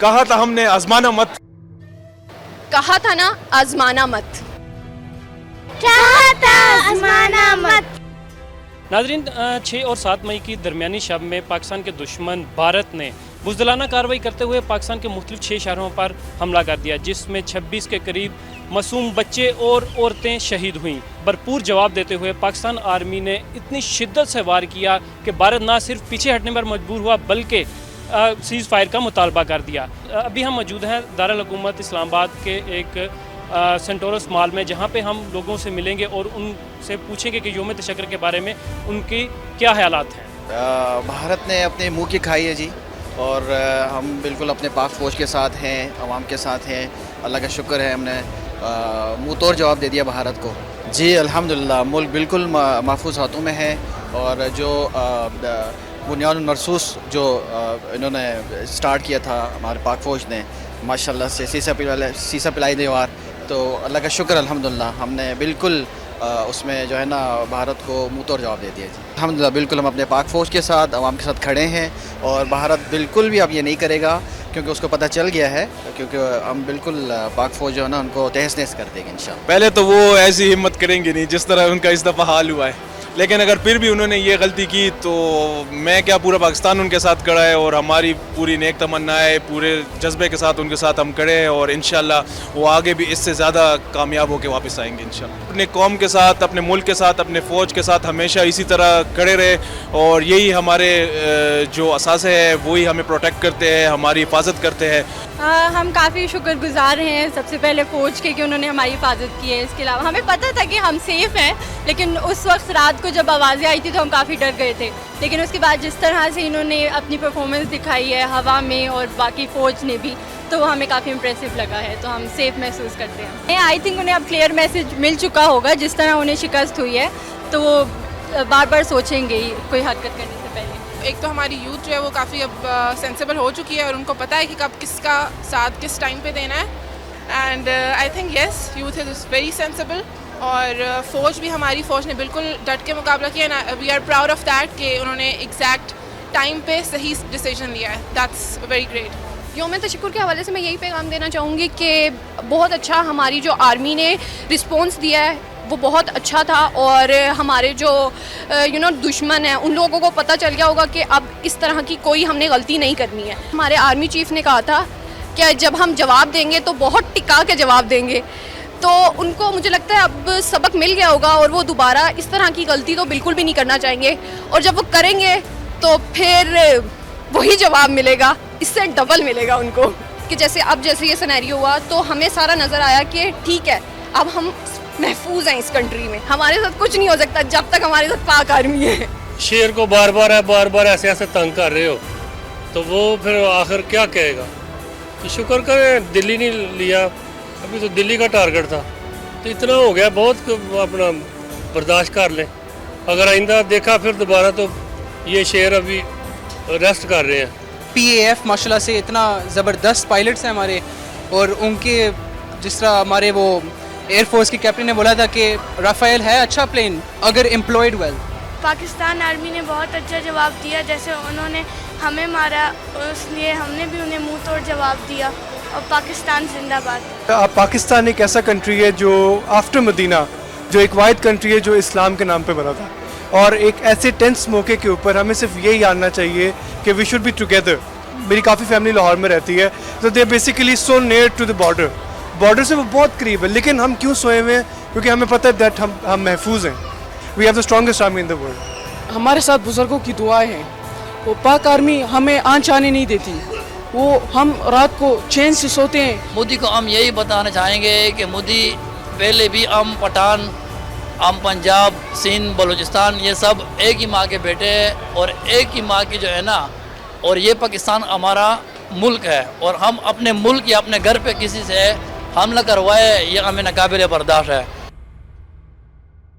कहा था हमने आजमाना मत। कहा था ना आजमाना मत। कहा था आजमाना मत। नाज़रीन, 6 और 7 मई की दरमियानी शब में पाकिस्तान के दुश्मन भारत ने बुज़दिलाना कार्रवाई करते हुए पाकिस्तान के मुख्तलिफ 6 शहरों पर हमला कर दिया, जिसमें 26 के करीब मासूम बच्चे और औरतें शहीद हुईं। भरपूर जवाब देते हुए पाकिस्तान आर्मी ने इतनी शिद्दत से वार किया कि भारत ना सिर्फ पीछे हटने पर मजबूर हुआ बल्कि सीज़ फायर का मुतालबा कर दिया। अभी हम मौजूद हैं दारुल हुकूमत इस्लामाबाद के एक सेंटोरस मॉल में, जहाँ पे हम लोगों से मिलेंगे और उनसे पूछेंगे कि यौम तशक्कुर के बारे में उनकी क्या ख्यालात हैं। भारत ने अपने मुंह की खाई है जी, और हम बिल्कुल अपने पाक फ़ौज के साथ हैं, अवाम के साथ हैं। अल्लाह का शुक्र है, हमने मुँह तोड़ जवाब दे दिया भारत को जी। अल्हम्दुलिल्लाह मुल्क बिल्कुल महफूज हाथों में है, और जो बुनियाद मरसूस जो इन्होंने स्टार्ट किया था हमारे पाक फ़ौज ने, माशाल्लाह से सीसा पिलाई दीवार, तो अल्लाह का शुक्र अल्हम्दुलिल्लाह हमने बिल्कुल उसमें जो है ना भारत को मुँह तोड़ जवाब दे दिया जी। अल्हम्दुलिल्लाह बिल्कुल हम अपने पाक फ़ौज के साथ, अवाम के साथ खड़े हैं, और भारत बिल्कुल भी अब ये नहीं करेगा, क्योंकि उसको पता चल गया है, क्योंकि हम बिल्कुल पाक फ़ौज जो है ना उनको तहस नहस कर देंगे इंशाअल्लाह। पहले तो वो ऐसी हिम्मत करेंगे नहीं जिस तरह उनका इस दफ़ा हाल हुआ है, लेकिन अगर फिर भी उन्होंने ये गलती की तो मैं क्या, पूरा पाकिस्तान उनके साथ खड़ा है, और हमारी पूरी नेक तमन्ना है, पूरे जज्बे के साथ उनके साथ हम खड़े हैं, और इंशाल्लाह वो आगे भी इससे ज़्यादा कामयाब होकर वापस आएंगे इंशाल्लाह। अपने कौम के साथ, अपने मुल्क के साथ, अपने फ़ौज के साथ हमेशा इसी तरह खड़े रहे, और यही हमारे जो असासे है वही हमें प्रोटेक्ट करते हैं, हमारी हिफाजत करते हैं। हम काफ़ी शुक्रगुजार हैं सबसे पहले फ़ौज के कि उन्होंने हमारी हिफाजत की है। इसके अलावा हमें पता था कि हम सेफ़ हैं, लेकिन उस वक्त रात को जब आवाज़ें आई थी तो हम काफ़ी डर गए थे। लेकिन उसके बाद जिस तरह से इन्होंने अपनी परफॉर्मेंस दिखाई है हवा में, और बाकी फ़ौज ने भी, तो वो हमें काफ़ी इम्प्रेसिव लगा है, तो हम सेफ़ महसूस करते हैं। आई थिंक उन्हें अब क्लियर मैसेज मिल चुका होगा, जिस तरह उन्हें शिकस्त हुई है तो वो बार बार सोचेंगे ही कोई हरकत करने से पहले। एक तो हमारी यूथ जो है वो काफ़ी अब सेंसिबल हो चुकी है, और उनको पता है कि कब किसका साथ किस टाइम पे देना है। And I think yes, youth is very sensible, और फ़ौज भी, हमारी फ़ौज ने बिल्कुल डट के मुकाबला किया ना। We are proud of that कि उन्होंने एग्जैक्ट टाइम पे सही डिसीजन लिया है। That's very great. यौम तशक्कुर के हवाले से मैं यही पैगाम देना चाहूँगी कि बहुत अच्छा हमारी जो आर्मी ने रिस्पॉन्स दिया है वो बहुत अच्छा था, और हमारे जो दुश्मन हैं उन लोगों को पता चल गया होगा कि अब इस तरह की कोई हमने गलती नहीं करनी है। हमारे आर्मी चीफ़ ने कहा था कि जब हम जवाब देंगे तो बहुत टिका के जवाब देंगे, तो उनको मुझे लगता है अब सबक मिल गया होगा, और वो दोबारा इस तरह की गलती तो बिल्कुल भी नहीं करना चाहेंगे, और जब वो करेंगे तो फिर वही जवाब मिलेगा, इससे डबल मिलेगा उनको। कि जैसे ये सिनेरियो हुआ तो हमें सारा नज़र आया कि ठीक है, अब हम महफूज हैं इस कंट्री में, हमारे साथ कुछ नहीं हो सकता जब तक हमारे साथ पाक आर्मी है। शेर को बार बार ऐसे तंग कर रहे हो तो वो फिर आखिर क्या कहेगा। तो शुक्र करें दिल्ली नहीं लिया, अभी तो दिल्ली का टारगेट था, तो इतना हो गया, बहुत अपना बर्दाश्त कर लें। अगर आइंदा देखा फिर दोबारा तो ये शेर अभी रेस्ट कर रहे हैं। PAF माशाल्लाह से इतना ज़बरदस्त पायलट्स हैं हमारे, और उनके जिस तरह हमारे वो एयरफोर्स के कैप्टन ने बोला था कि राफेल है अच्छा प्लेन अगर एम्प्लॉयड वेल। पाकिस्तान आर्मी ने बहुत अच्छा जवाब दिया, जैसे उन्होंने हमें मारा इसलिए हमने भी उन्हें मुंह तोड़ जवाब दिया, और पाकिस्तान जिंदाबाद। पाकिस्तान एक ऐसा कंट्री है जो आफ्टर मदीना जो एक वाहिद कंट्री है जो इस्लाम के नाम पे बना था, और एक ऐसे टेंस मौके के ऊपर हमें सिर्फ यही जानना चाहिए कि वी शुड बी टुगेदर। मेरी काफ़ी फैमिली लाहौर में रहती है, तो they basically so near to the border से वो बहुत करीब है, लेकिन हम क्यों सोए हुए हैं? क्योंकि हमें पता है दैट हम महफूज हैं। We have the strongest army in the world. हमारे साथ बुजुर्गों की दुआएं हैं, वो पाक आर्मी हमें आंच आने नहीं देती, वो हम रात को चैन से सोते हैं। मोदी को हम यही बताना चाहेंगे कि मोदी पहले भी हम पठान, हम पंजाब, सिंध, बलूचिस्तान, ये सब एक ही माँ के बेटे हैं, और एक ही माँ की जो है ना, और ये पाकिस्तान हमारा मुल्क है, और हम अपने मुल्क या अपने घर पे किसी से हमला करवाए ये हमें नाकाबिल बर्दाश्त है।